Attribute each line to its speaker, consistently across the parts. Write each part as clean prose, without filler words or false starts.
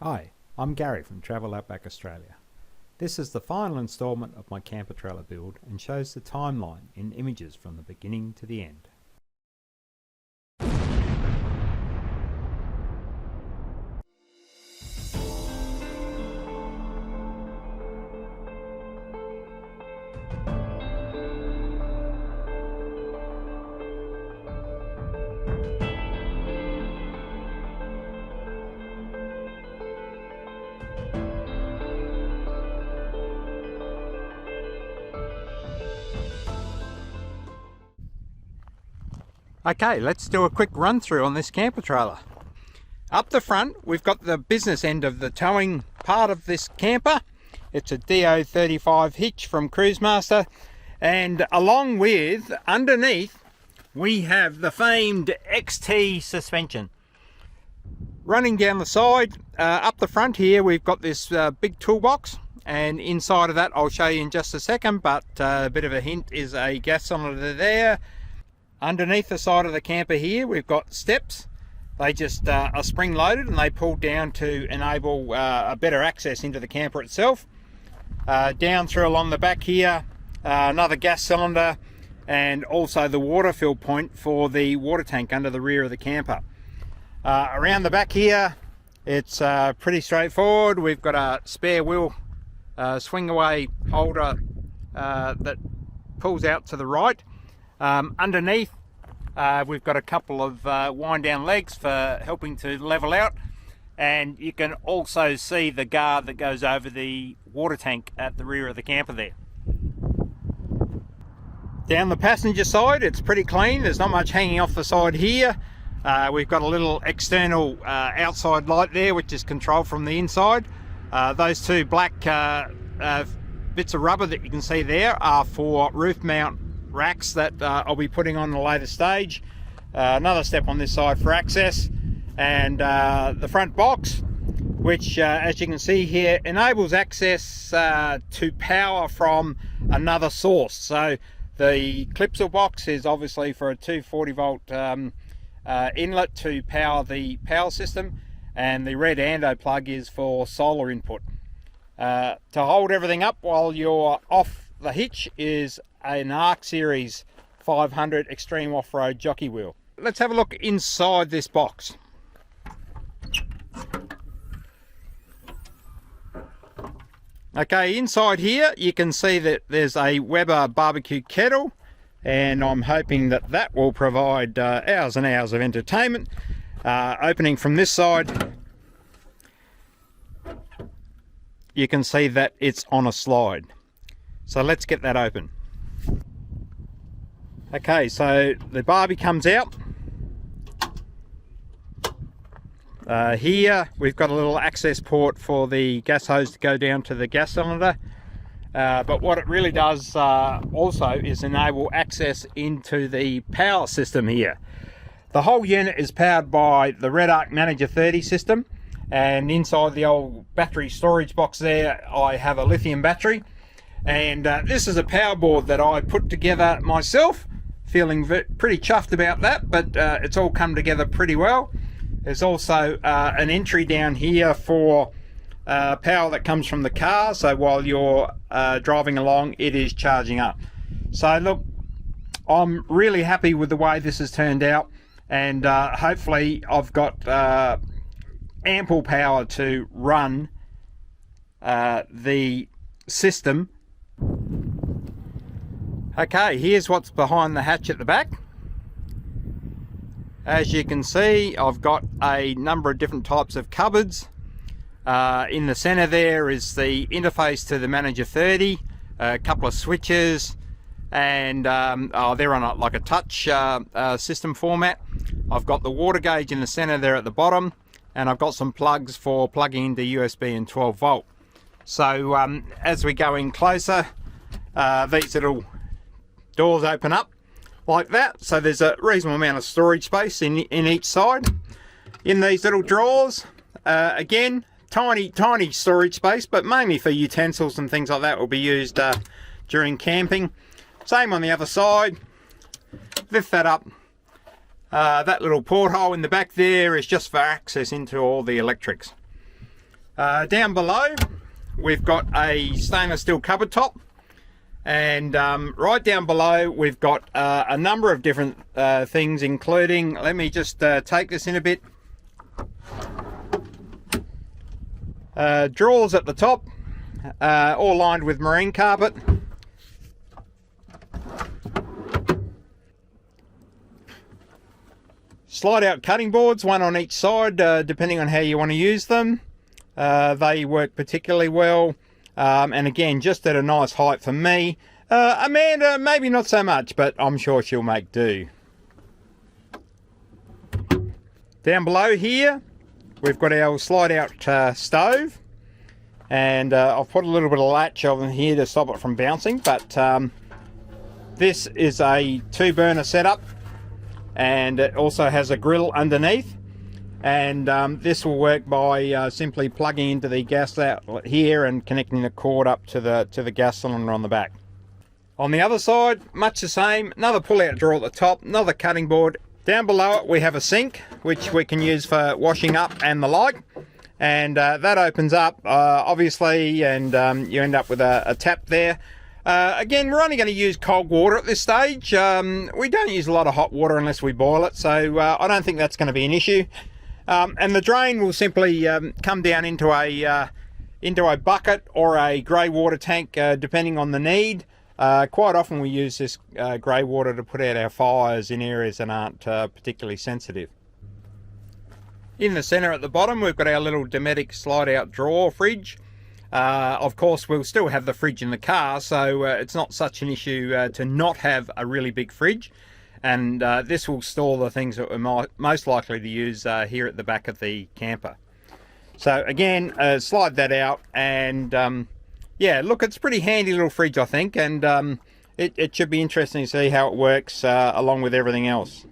Speaker 1: Hi, I'm Gary from Travel Outback Australia. This is the final instalment of my camper trailer build and shows the timeline in images from the beginning to the end. Okay, let's do a quick run through on this camper trailer. Up the front, we've got the business end of the towing part of this camper. It's a DO35 hitch from Cruisemaster, and along with, underneath, we have the famed XT suspension. Running down the side, up the front here, we've got this big toolbox, and inside of that, I'll show you in just a second, but a bit of a hint is a gas cylinder there. Underneath the side of the camper here, we've got steps. They just are spring loaded and they pull down to enable a better access into the camper itself. Down through along the back here, another gas cylinder, and also the water fill point for the water tank under the rear of the camper. Around the back here, it's pretty straightforward. We've got a spare wheel swing away holder that pulls out to the right. Underneath, we've got a couple of wind down legs for helping to level out, and you can also see the guard that goes over the water tank at the rear of the camper there. Down the passenger side, it's pretty clean. There's not much hanging off the side here. We've got a little external outside light there, which is controlled from the inside. Those two black bits of rubber that you can see there are for roof mount racks that I'll be putting on the later stage. Another step on this side for access, and the front box, which as you can see here, enables access to power from another source. So the Clipsal box is obviously for a 240 volt inlet to power the power system, and the red Ando plug is for solar input. To hold everything up while you're off the hitch is an Arc Series 500 Extreme Off-Road jockey wheel. Let's have a look inside this box. Okay, inside here you can see that there's a Weber barbecue kettle, and I'm hoping that that will provide hours and hours of entertainment. Opening from this side, you can see that it's on a slide. So let's get that open. Okay, so the barbie comes out. Here we've got a little access port for the gas hose to go down to the gas cylinder. But what it really does also is enable access into the power system here. The whole unit is powered by the Redarc Manager 30 system, and inside the old battery storage box there I have a lithium battery. And this is a power board that I put together myself, feeling pretty chuffed about that, but it's all come together pretty well. There's also an entry down here for power that comes from the car, so while you're driving along it is charging up. So look, I'm really happy with the way this has turned out, and hopefully I've got ample power to run the system. Okay, here's what's behind the hatch at the back. As you can see, I've got a number of different types of cupboards. In the center there is the interface to the Manager 30, a couple of switches, and they're on like a touch system format. I've got the water gauge in the center there at the bottom, and I've got some plugs for plugging into USB and 12 volt. So as we go in closer, these little doors open up like that, so there's a reasonable amount of storage space in each side. In these little drawers, again, tiny storage space, but mainly for utensils and things like that will be used during camping. Same on the other side. Lift that up. That little porthole in the back there is just for access into all the electrics. Down below we've got a stainless steel cupboard top, and right down below we've got a number of different things, including, let me just take this in a bit, drawers at the top, all lined with marine carpet. Slide out cutting boards, one on each side, depending on how you want to use them. They work particularly well, and again, just at a nice height for me. Amanda, maybe not so much, but I'm sure she'll make do. Down below here, we've got our slide out stove, and I've put a little bit of latch on here to stop it from bouncing, but this is a 2-burner setup, and it also has a grill underneath, and this will work by simply plugging into the gas outlet here and connecting the cord up to the gas cylinder on the back. On the other side, much the same, another pull-out drawer at the top, another cutting board. Down below it we have a sink, which we can use for washing up and the like, and that opens up obviously, and you end up with a tap there. Again, we're only going to use cold water at this stage. We don't use a lot of hot water unless we boil it, so I don't think that's going to be an issue. And the drain will simply come down into a bucket or a grey water tank, depending on the need. Quite often we use this grey water to put out our fires in areas that aren't particularly sensitive. In the centre at the bottom we've got our little Dometic slide out drawer fridge. Of course we'll still have the fridge in the car, so it's not such an issue to not have a really big fridge, and this will store the things that we're most likely to use here at the back of the camper. So again, slide that out, and yeah, look, it's a pretty handy little fridge, I think, and it should be interesting to see how it works along with everything else.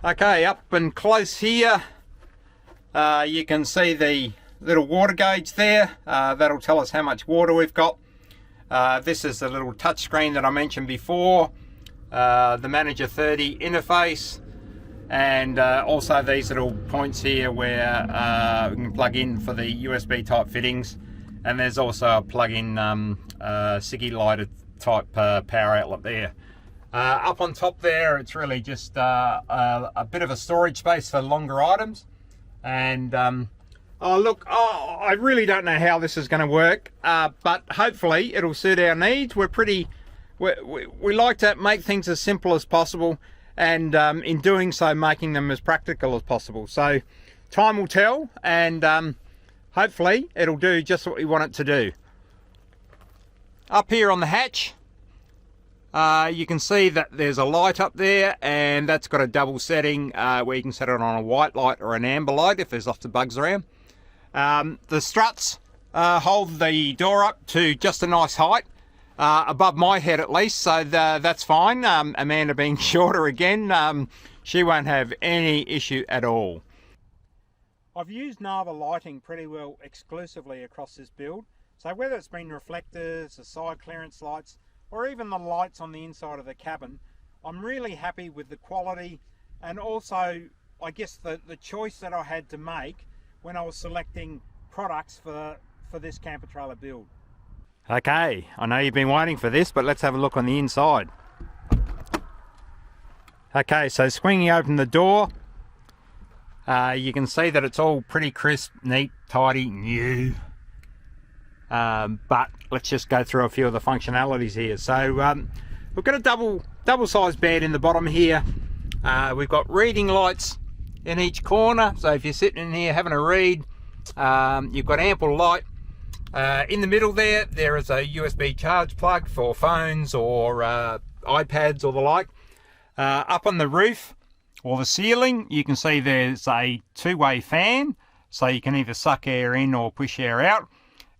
Speaker 1: Okay, up and close here, you can see the little water gauge there. That'll tell us how much water we've got. This is the little touch screen that I mentioned before, the Manager 30 interface, and also these little points here where we can plug in for the USB type fittings, and there's also a plug-in Siggy lighted type power outlet there. Up on top there, it's really just a bit of a storage space for longer items. And oh look, I really don't know how this is going to work, but hopefully it'll suit our needs. We like to make things as simple as possible, and in doing so making them as practical as possible. So time will tell, and hopefully it'll do just what we want it to do. Up here on the hatch, you can see that there's a light up there, and that's got a double setting where you can set it on a white light or an amber light if there's lots of bugs around. The struts hold the door up to just a nice height, above my head at least, so that's fine. Amanda being shorter again, she won't have any issue at all. I've used Narva lighting pretty well exclusively across this build, so whether it's been reflectors, the side clearance lights, or even the lights on the inside of the cabin, I'm really happy with the quality, and also I guess the choice that I had to make when I was selecting products for this camper trailer build. Okay, I know you've been waiting for this, but let's have a look on the inside. Okay, so swinging open the door, you can see that it's all pretty crisp, neat, tidy, new. But let's just go through a few of the functionalities here. So we've got a double-sized bed in the bottom here. We've got reading lights in each corner, so if you're sitting in here having a read, you've got ample light. In the middle there is a USB charge plug for phones or iPads or the like. Up on the roof or the ceiling, you can see there's a two-way fan, so you can either suck air in or push air out.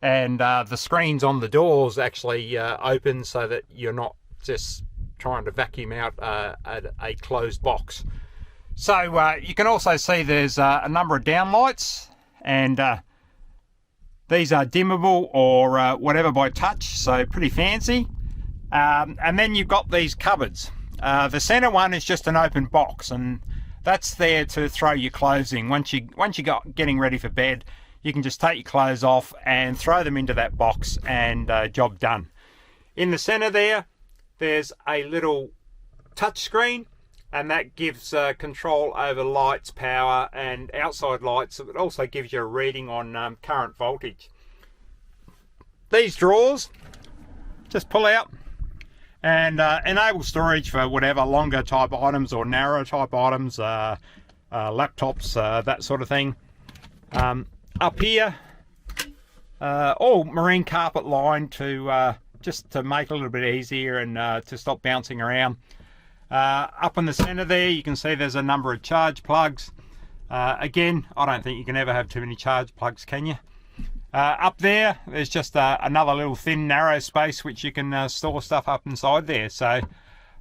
Speaker 1: And the screens on the doors actually open so that you're not just trying to vacuum out a closed box. So you can also see there's a number of downlights, and these are dimmable or whatever by touch, so pretty fancy. And then you've got these cupboards. The center one is just an open box, and That's there to throw your clothes in. Once you got getting ready for bed, you can just take your clothes off and throw them into that box, and job done. In the center there's a little touch screen, and that gives control over lights, power, and outside lights. It also gives you a reading on current voltage. These drawers just pull out and enable storage for whatever longer type items or narrow type items, laptops, that sort of thing. Up here, all marine carpet lined to just to make it a little bit easier and to stop bouncing around. Up in the center there, you can see there's a number of charge plugs. Again, I don't think you can ever have too many charge plugs, can you? Up there's just another little thin narrow space which you can store stuff up inside there. So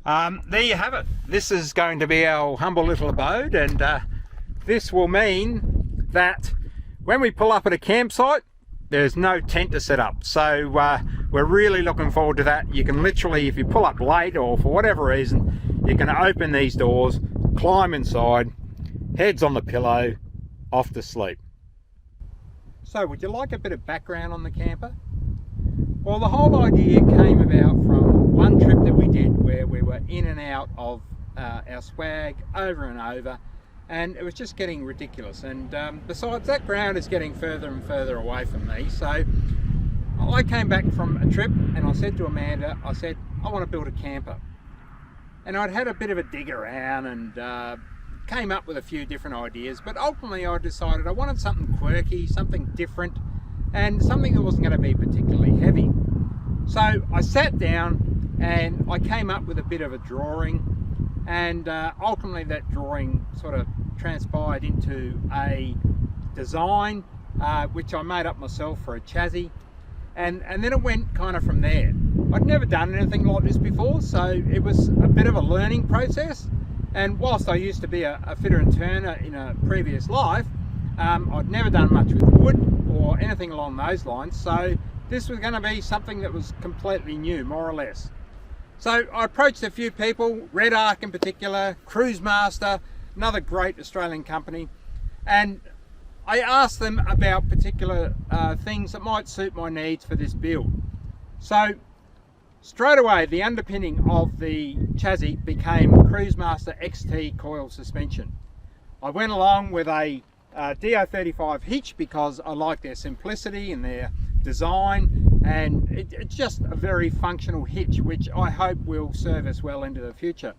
Speaker 1: there you have it. This is going to be our humble little abode, and this will mean that when we pull up at a campsite, there's no tent to set up. So we're really looking forward to that. You can literally, if you pull up late or for whatever reason, you can open these doors, climb inside, heads on the pillow, off to sleep. So would you like a bit of background on the camper? Well, the whole idea came about from one trip that we did where we were in and out of our swag over and over, and it was just getting ridiculous. And besides, that ground is getting further and further away from me. So I came back from a trip and I said to Amanda, I said, I want to build a camper. And I'd had a bit of a dig around and came up with a few different ideas, but ultimately I decided I wanted something quirky, something different, and something that wasn't going to be particularly heavy. So I sat down and I came up with a bit of a drawing, and ultimately that drawing sort of transpired into a design which I made up myself for a chassis, and then it went kind of from there. I'd never done anything like this before, so it was a bit of a learning process. And whilst I used to be a fitter and turner in a previous life, I'd never done much with wood or anything along those lines, so this was going to be something that was completely new, more or less. So I approached a few people, Redarc in particular, Cruisemaster, another great Australian company, and I asked them about particular things that might suit my needs for this build. So straight away, the underpinning of the chassis became Cruisemaster XT coil suspension. I went along with a DO35 hitch because I like their simplicity and their design, and it's just a very functional hitch which I hope will serve us well into the future.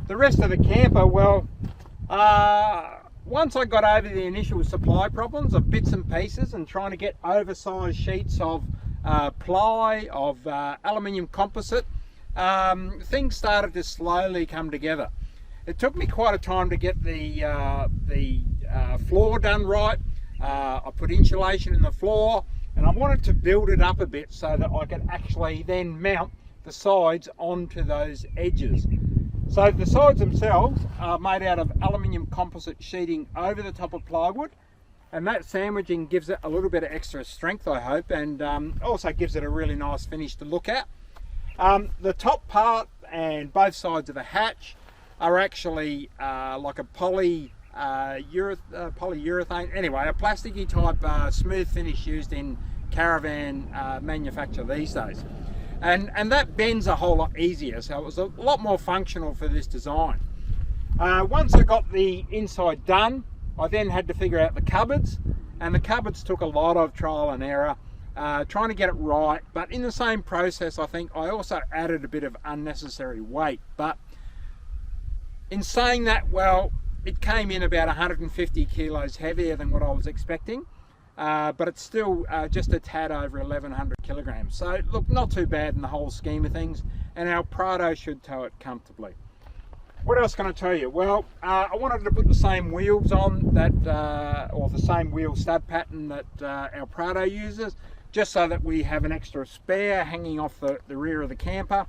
Speaker 1: The rest of the camper, well, once I got over the initial supply problems of bits and pieces and trying to get oversized sheets of ply, of aluminium composite, things started to slowly come together. It took me quite a time to get the floor done right. I put insulation in the floor, and I wanted to build it up a bit so that I could actually then mount the sides onto those edges. So the sides themselves are made out of aluminium composite sheeting over the top of plywood, and that sandwiching gives it a little bit of extra strength, I hope, and also gives it a really nice finish to look at. The top part and both sides of the hatch are actually like a polyurethane, anyway, a plasticky type smooth finish used in caravan manufacture these days. And that bends a whole lot easier, so it was a lot more functional for this design. Once I got the inside done, I then had to figure out the cupboards, and the cupboards took a lot of trial and error, trying to get it right. But in the same process, I think I also added a bit of unnecessary weight. But in saying that, well, it came in about 150 kilos heavier than what I was expecting, but it's still just a tad over 1,100 kilograms. So look, not too bad in the whole scheme of things, and our Prado should tow it comfortably. What else can I tell you? Well, I wanted to put the same wheels on that, or the same wheel stud pattern that our Prado uses, just so that we have an extra spare hanging off the rear of the camper.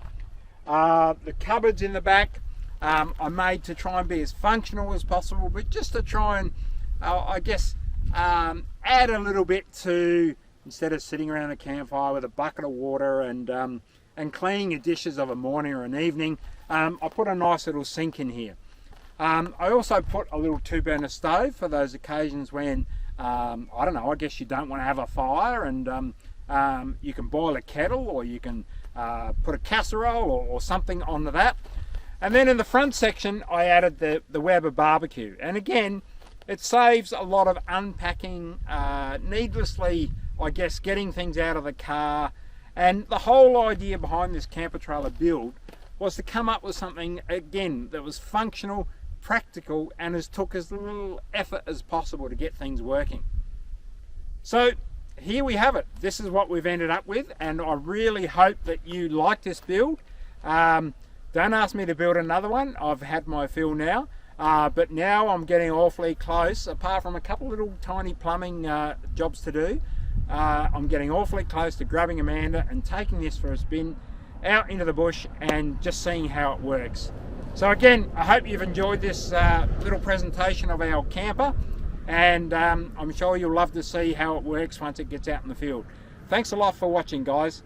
Speaker 1: The cupboards in the back I made to try and be as functional as possible, but just to try and, I guess, add a little bit to, instead of sitting around a campfire with a bucket of water and cleaning your dishes of a morning or an evening, I put a nice little sink in here. I also put a little 2-burner stove for those occasions when, I don't know, I guess you don't want to have a fire, and you can boil a kettle, or you can put a casserole or something onto that. And then in the front section, I added the Weber barbecue. And again, it saves a lot of unpacking, needlessly, I guess, getting things out of the car. And the whole idea behind this camper trailer build was to come up with something, again, that was functional, practical, and has took as little effort as possible to get things working. So here we have it. This is what we've ended up with, and I really hope that you like this build. Don't ask me to build another one. I've had my fill now, but now I'm getting awfully close. Apart from a couple little tiny plumbing jobs to do, I'm getting awfully close to grabbing Amanda and taking this for a spin out into the bush and just seeing how it works. So again, I hope you've enjoyed this little presentation of our camper, and I'm sure you'll love to see how it works once it gets out in the field. Thanks a lot for watching, guys.